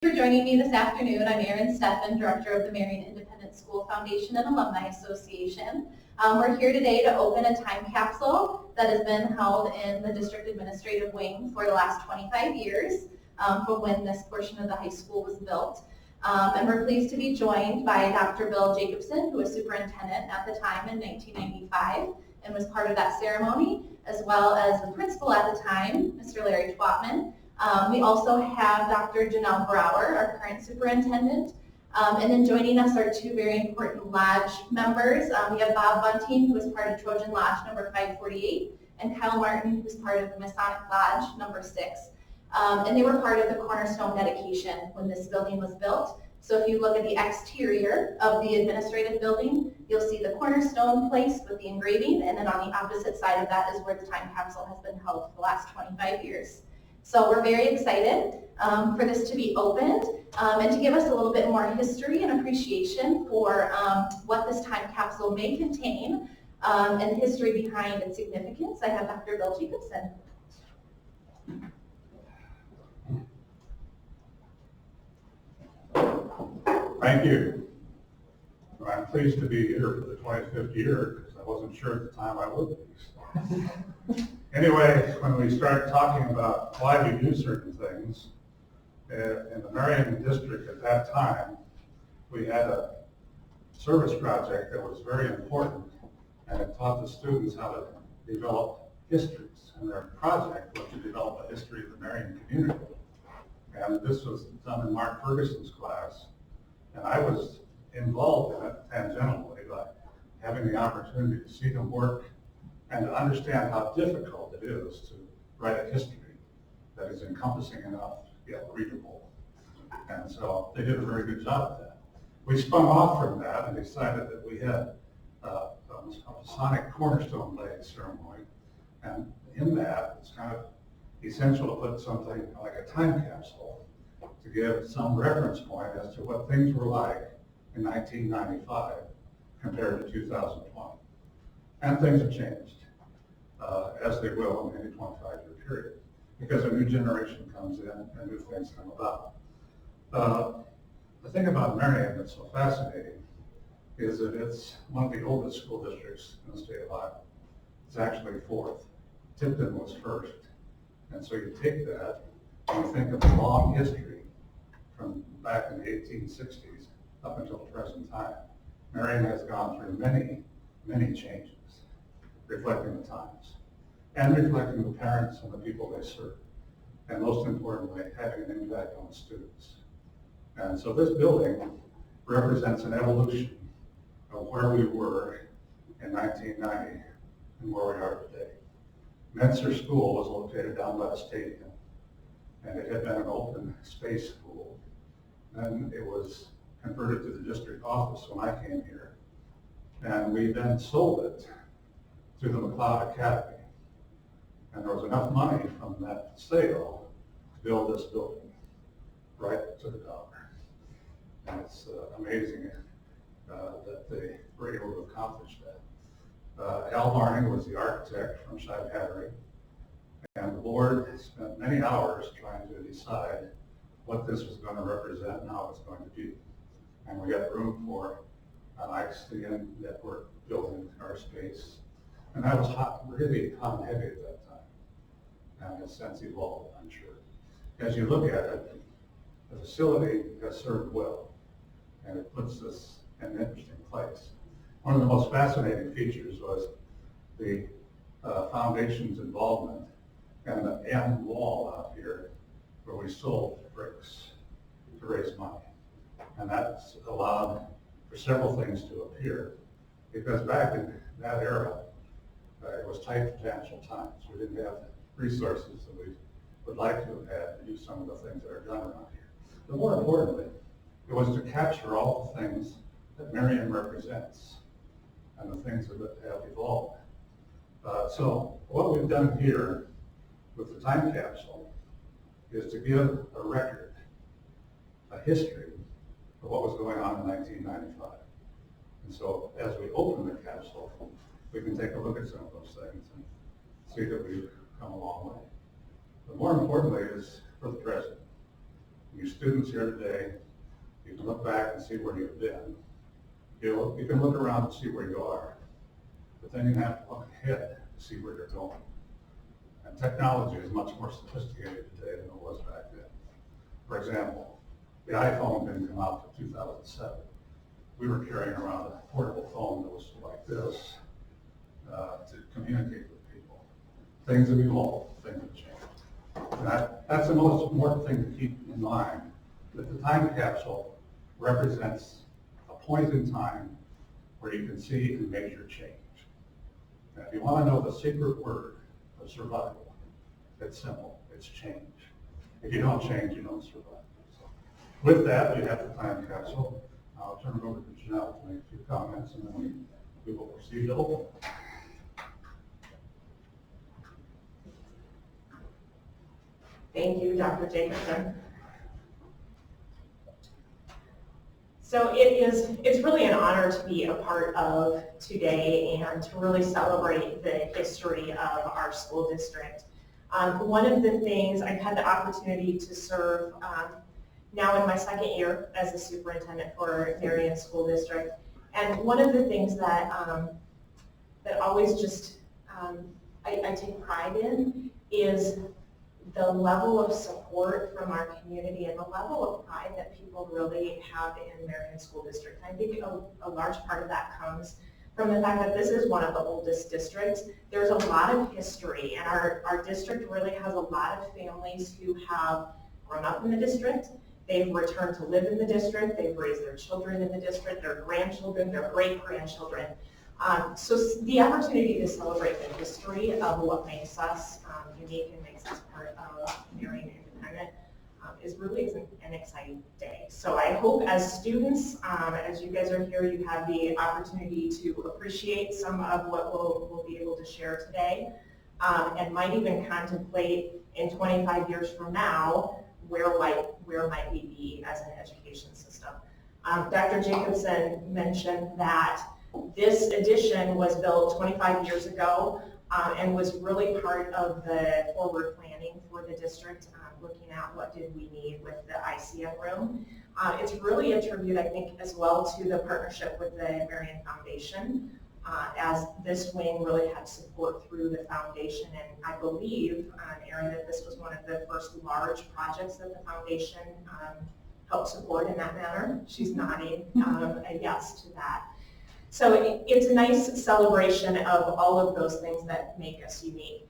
For joining me this afternoon. I'm Erin Steffen, Director of the Marion Independent School Foundation and Alumni Association. We're here today to open a time capsule that has been held in the District Administrative Wing for the last 25 years from when this portion of the high school was built. And we're pleased to be joined by Dr. Bill Jacobson, who was superintendent at the time in 1995 and was part of that ceremony, as well as the principal at the time, Mr. Larry Twatman. We also have Dr. Janelle Brower, our current superintendent. And then joining us are two very important lodge members. We have Bob Bunting, who is part of Trojan Lodge number 548, and Kyle Martin, who's part of Masonic Lodge number 6. And they were part of the cornerstone dedication when this building was built. So if you look at the exterior of the administrative building, you'll see the cornerstone placed with the engraving, and then on the opposite side of that is where the time capsule has been held for the last 25 years. So we're very excited for this to be opened and to give us a little bit more history and appreciation for what this time capsule may contain and the history behind its significance. I have Dr. Bill Jacobson. Thank you. Well, I'm pleased to be here for the 25th year because I wasn't sure at the time I would be. Anyway, when we start talking about why we do certain things, in the Marion district at that time, we had a service project that was very important, and it taught the students how to develop histories. And their project was to develop a history of the Marion community. And this was done in Mark Ferguson's class, and I was involved in it tangentially by having the opportunity to see them work and to understand how difficult it is to write a history that is encompassing enough yet readable. And so they did a very good job at that. We spun off from that and decided that we had a Masonic cornerstone laying ceremony, and in that it's kind of essential to put something like a time capsule to give some reference point as to what things were like in 1995 compared to 2020. And things have changed, as they will in any 25-year period, because a new generation comes in and new things come about. The thing about Marion that's so fascinating is that it's one of the oldest school districts in the state of Iowa. It's actually fourth. Tipton was first. And so you take that and you think of a long history from back in the 1860s up until the present time. Marion has gone through many, many changes, reflecting the times and reflecting the parents and the people they serve, and most importantly, having an impact on the students. And so this building represents an evolution of where we were in 1990 and where we are today. Menser School was located down by the stadium, and it had been an open space school. Then it was converted to the district office when I came here, and we then sold it to the McLeod Academy. And there was enough money from that sale to build this building right to the dollar. And it's amazing that they were able to accomplish that. Al Marning was the architect from Shibe Hattery, and the board spent many hours trying to decide what this was going to represent and how it's going to be. And we got room for an ICN network building our space. And that was hot, really hot and heavy at that time. And has since evolved, I'm sure. As you look at it, the facility has served well, and it puts us in an interesting place. One of the most fascinating features was the foundation's involvement and the end wall out here where we sold bricks to raise money. And that's allowed for several things to appear, because back in that era, it was tight financial times. We didn't have the resources that we would like to have had to do some of the things that are done around here. But more importantly, it was to capture all the things that Marion represents and the things that have evolved. So what we've done here with the time capsule is to give a record, a history of what was going on in 1995. And so as we open the capsule, we can take a look at some of those things and see that we've come a long way. But more importantly is for the present. You students here today, you can look back and see where you've been. You can look around and see where you are, but then you have to look ahead to see where you're going. And technology is much more sophisticated today than it was back then. For example, the iPhone didn't come out until 2007. We were carrying around a portable phone that was like this to communicate with people. Things have evolved, things have changed. And that's the most important thing to keep in mind, that the time capsule represents a point in time where you can see and measure change. Now, if you want to know the secret word of survival, it's simple, it's change. If you don't change, you don't survive. So, with that, we have the time capsule. I'll turn it over to Janelle to make a few comments, and then we will proceed to open. Thank you, Dr. Jacobson. So it's really an honor to be a part of today and to really celebrate the history of our school district. One of the things, I've had the opportunity to serve now in my second year as a superintendent for Marion School District. And one of the things that that always just I take pride in is the level of support from our community and the level of pride that people really have in Marion School District. I think a large part of that comes from the fact that this is one of the oldest districts. There's a lot of history, and our district really has a lot of families who have grown up in the district. They've returned to live in the district. They've raised their children in the district, their grandchildren, their great-grandchildren. So the opportunity to celebrate the history of what makes us unique and makes us part of Marion Independent is really an exciting day. So I hope as students, as you guys are here, you have the opportunity to appreciate some of what we'll be able to share today, and might even contemplate in 25 years from now, where might we be as an education system. Dr. Jacobson mentioned that this addition was built 25 years ago and was really part of the forward planning for the district, looking at what did we need with the ICM room. It's really a tribute, I think, as well to the partnership with the Marion Foundation, as this wing really had support through the foundation. And I believe, Erin, that this was one of the first large projects that the foundation helped support in that manner. She's nodding a yes to that. So it's a nice celebration of all of those things that make us unique.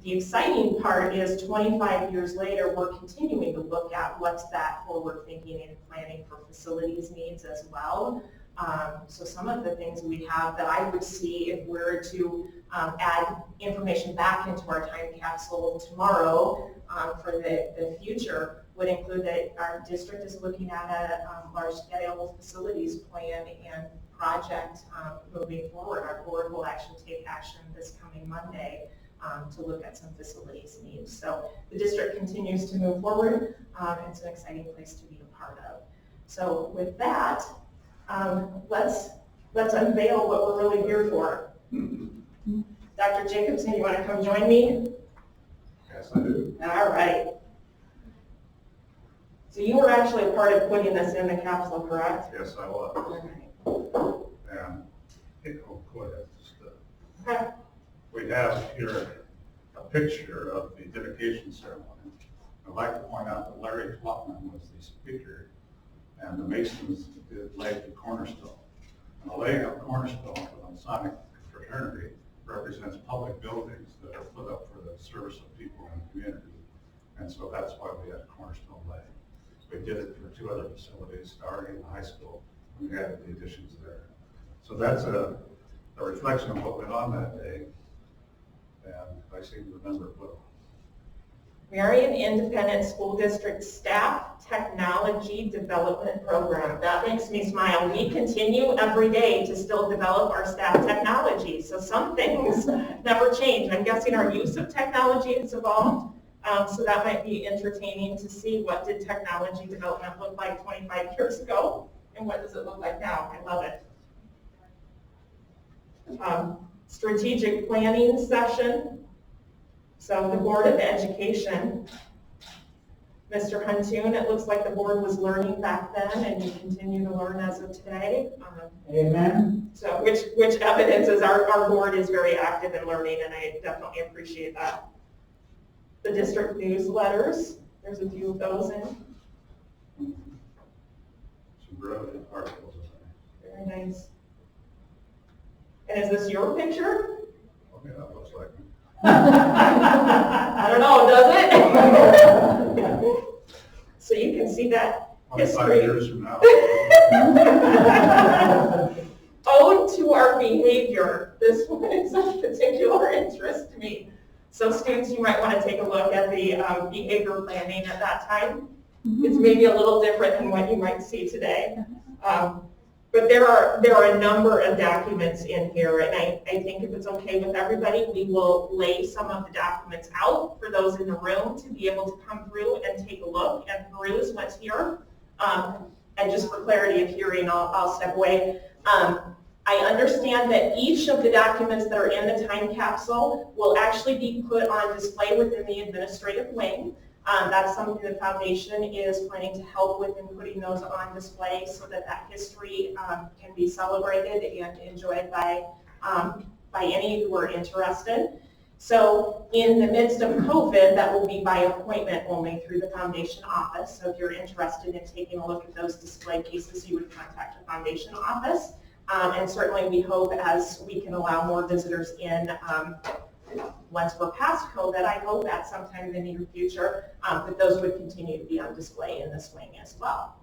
The exciting part is 25 years later, we're continuing to look at what's that forward thinking and planning for facilities needs as well. So some of the things we have that I would see if we were to add information back into our time capsule tomorrow for the future would include that our district is looking at a large-scale facilities plan and project moving forward. Our board will actually take action this coming Monday to look at some facilities needs. So the district continues to move forward. It's an exciting place to be a part of. So with that, let's unveil what we're really here for. Dr. Jacobson, you want to come join me? Yes, I do. All right. So you were actually a part of putting this in the capsule, correct? Yes, I was. Okay. And go ahead. We have here a picture of the dedication ceremony. I'd like to point out that Larry Klopman was the speaker, and the Masons did lay the cornerstone. And the laying of cornerstone for the Masonic fraternity represents public buildings that are put up for the service of people in the community. And so that's why we had a cornerstone laying. We did it for two other facilities, Starry and High School, and we added the additions there. So that's a reflection of what went on that day, and I seem to remember it well. Marion Independent School District Staff Technology Development Program. That makes me smile. We continue every day to still develop our staff technology. So some things never change. I'm guessing our use of technology has evolved. So that might be entertaining to see what did technology development look like 25 years ago and what does it look like now. I love it. Strategic planning session. So the Board of Education Mr. Huntoon, it looks like the board was learning back then and you continue to learn as of today. Amen. So which evidences our board is very active in learning, and I definitely appreciate that. The district newsletters, there's a few of those in. Some brilliant articles. Very nice. And is this your picture? Okay, that looks like me. I don't know, does it? So you can see that 25 history. years from now. Ode to our behavior. This one is of particular interest to me. So students, you might want to take a look at the behavior planning at that time. It's maybe a little different than what you might see today. But there are a number of documents in here, and I think if it's okay with everybody, we will lay some of the documents out for those in the room to be able to come through and take a look and peruse what's here. And just for clarity of hearing, I'll step away. I understand that each of the documents that are in the time capsule will actually be put on display within the administrative wing. That's something the foundation is planning to help with in putting those on display so that history can be celebrated and enjoyed by any who are interested. So in the midst of COVID, that will be by appointment only through the foundation office. So if you're interested in taking a look at those display cases, you would contact the foundation office. And certainly we hope as we can allow more visitors in, once we're past COVID, I hope at sometime in the near future, that those would continue to be on display in this wing as well.